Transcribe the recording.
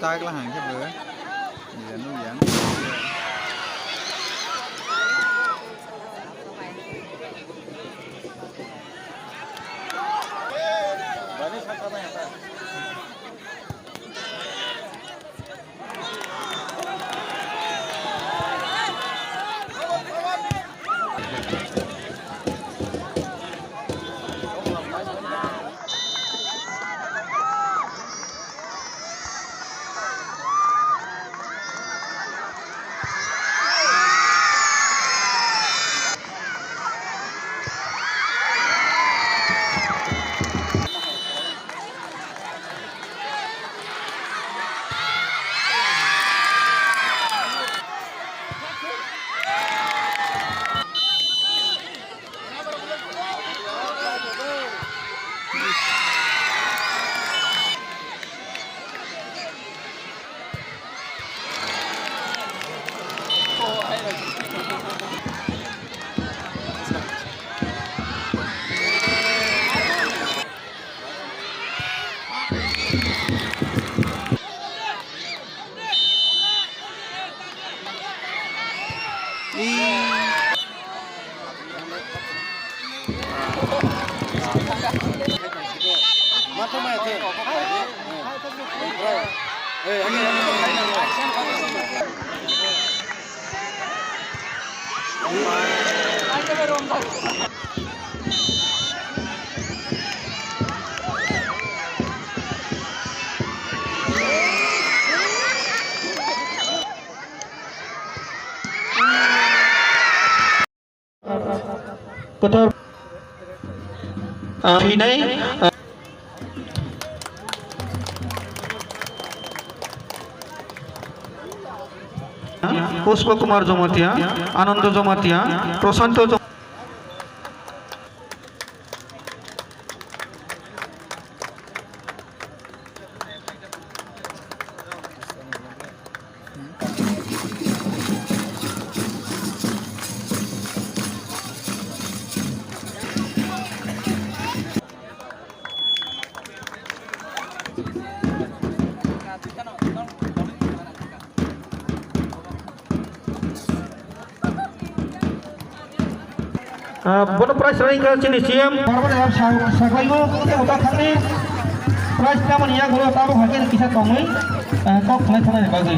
tag là hàng cái bữa nuôi dưỡng betul ini Pushpa Kumar Jomatia, Ananda Jomatia, Prasanto bono prize rai ka chini CM parwan ya saklai go ke uta khani prize ka mania golo ta bo hakin kisa tongoi kok khlai khana bagai